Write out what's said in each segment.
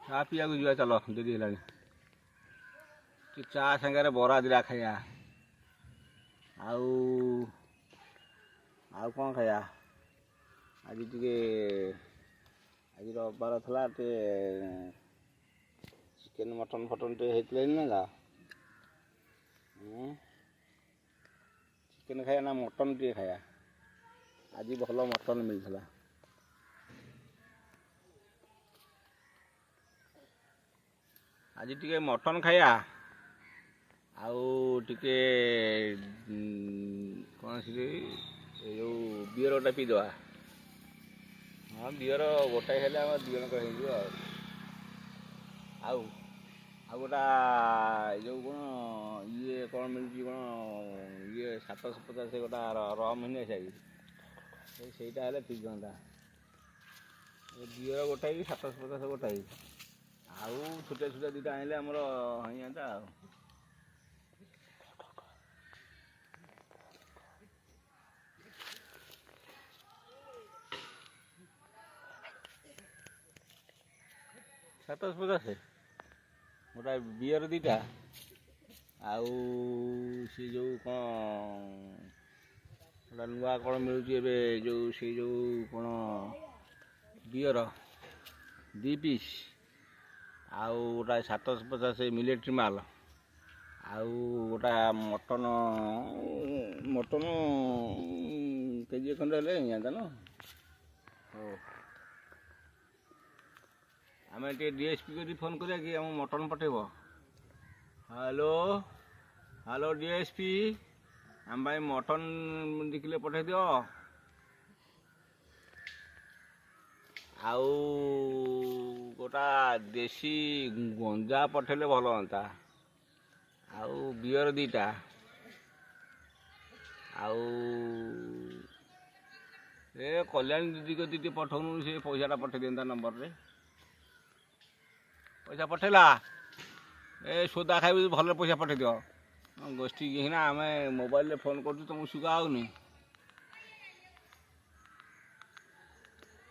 ଚା ପିଇବାକୁ ଯିବା ଚାଲ, ଡେରି ହେଲାଣି। ଚା ସାଙ୍ଗରେ ବରା ଦିଟା ଖାଇବା। ଆଉ ଆଉ କ'ଣ ଖାଇବା? ଆଜି ରବିବାର ଥିଲା, ଟିକେ ଚିକେନ୍ ମଟନ୍ ଟିକେ ହେଇଥିଲା ନା? ଚିକେନ୍ ଖାଇବା ନା ମଟନ୍ ଟିକେ ଖାଇବା? ଆଜି ଭଲ ମଟନ୍ ମିଳିଥିଲା। ଆଜି ଟିକେ ମଟନ୍ ଖାଇବା, ଆଉ ଟିକେ କ'ଣ ସେ ଯେଉଁ ବିୟର ଗୋଟା ପିଇଦେବା। ହଁ, ବିୟର ଗୋଟାଏ ହେଲେ ଆମର 2 ଜଣଙ୍କର ହେଇଯିବ। ଆଉ ଗୋଟା ଯେଉଁ କ'ଣ କ'ଣ ମିଳୁଛି, କ'ଣ 750 ଗୋଟା ରମ୍ ହେଲେ ସେଇଟା ହେଲେ ଠିକ୍ ହୁଅନ୍ତା। ବିୟର ଗୋଟାଏ 750 ଗୋଟାଏ, ଆଉ ଛୋଟିଆ ଛୋଟିଆ ଦୁଇଟା ଆଣିଲେ ଆମର ହେଇଯାନ୍ତା। ଆଉ $750 ଗୋଟା ବିୟର ଦୁଇଟା, ଆଉ ସେ ଯେଉଁ କ'ଣ ଗୋଟା ନୂଆ କ'ଣ ମିଳୁଛି ଏବେ, ସେଇ ଯେଉଁ କ'ଣ ବିୟର 2 ପିସ୍, ଆଉ ଗୋଟା 750 ମିଲିଟାରୀ ମାଲ, ଆଉ ଗୋଟା ମଟନ କେଜିଏ ଖଣ୍ଡେ ହେଲେ ହେଇଯାନ୍ତା ନା? ହଉ, ଆମେ ଟିକେ DSP କରି ଫୋନ୍ କରିବା କି ଆମ ମଟନ୍ ପଠେଇବ? ହ୍ୟାଲୋ DSP, ଆମ ପାଇଁ ମଟନ୍ 2 କିଲୋ ପଠେଇ ଦିଅ। ଆଉ ଗୋଟା ଦେଶୀ ଗଞ୍ଜା ପଠେଇଲେ ଭଲ ହୁଅନ୍ତା। ଆଉ ବିୟର 2ଟା, ଆଉ ଏ କଲ୍ୟାଣୀ ଦିଦି କତିକି ପଠଉନୁ, ସେ ପଇସାଟା ପଠେଇ ଦିଅନ୍ତା ନମ୍ବରରେ। ପଇସା ପଠେଇଲା, ଏ ସୋଦା ଖାଇବି, ଭଲରେ ପଇସା ପଠେଇ ଦିଅ। ଗୋଷ୍ଠୀ କିନା ଆମେ ମୋବାଇଲରେ ଫୋନ୍ କରୁଛୁ, ତୁମକୁ ସୁଗା ହେଉନି?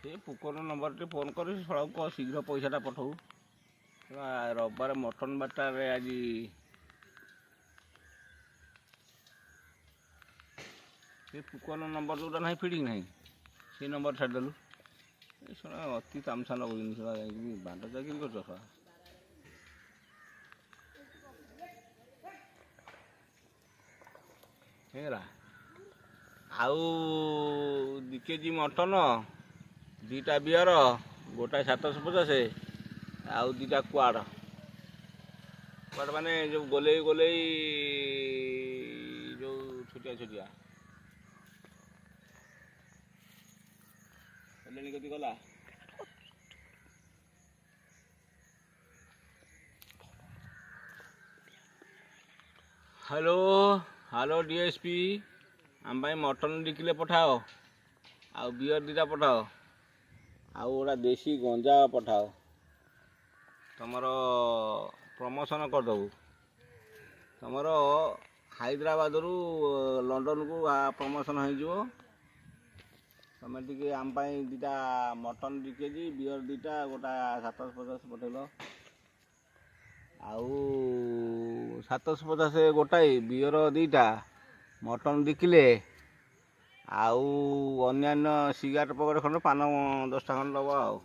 ସେ ପୁକର ନମ୍ବରଟେ ଫୋନ୍ କରି ସଳକୁ କହ ଶୀଘ୍ର ପଇସାଟା ପଠଉ। ରବିବାର ମଟନ୍ ବାରଟାରେ ଆଜି ସେ ପୁକର ନମ୍ବର ଯେଉଁଟା ନାହିଁ, ଫିଡ଼ିଂ ନାହିଁ, ସେଇ ନମ୍ବର ଛାଡ଼ିଦେଲୁ। ଏ ଶୁଣା ଅତି ତାମସା ଲଗାଉଛନ୍ତି, ଶୁଣା ଯାଇକି ବାଣ୍ଟ ଚାକିରି କରୁଛ ଶୁଣା। ହେଇଗଲା। ଆଉ 2 କେଜି ମଟନ, 2ଟା ବିୟର, ଗୋଟାଏ 750, ଆଉ 2ଟା କୁଆଡ଼ ମାନେ ଯେଉଁ ଗୋଲେଇ ଯେଉଁ ଛୋଟିଆ କଲ୍ୟାଣୀ କତି ଗଲା। ହ୍ୟାଲୋ DSP, ଆମ ପାଇଁ ମଟନ୍ 2 କିଲୋ ପଠାଅ, ଆଉ ବିୟର 2ଟା ପଠାଅ, ଆଉ ଗୋଟା ଦେଶୀ ଗଞ୍ଜା ପଠାଅ। ତୁମର ପ୍ରମୋସନ୍ କରିଦେବୁ। ତୁମର ହାଇଦ୍ରାବାଦରୁ ଲଣ୍ଡନକୁ ପ୍ରମୋସନ୍ ହେଇଯିବ। ତୁମେ ଟିକେ ଆମ ପାଇଁ 2ଟା ମଟନ୍ 2 କେଜି, ବିୟର 2ଟା, ଗୋଟା 750 ପଠେଇଲ। ଆଉ 750 ଗୋଟାଏ, ବିୟର 2ଟା, ମଟନ୍ 2 କିଲୋ, ଆଉ ଅନ୍ୟାନ୍ୟ ସିଗାରେଟ୍ ପକେଟ୍ ଖଣ୍ଡେ, ପାନ 10ଟା ଖଣ୍ଡେ ଦେବ। ଆଉ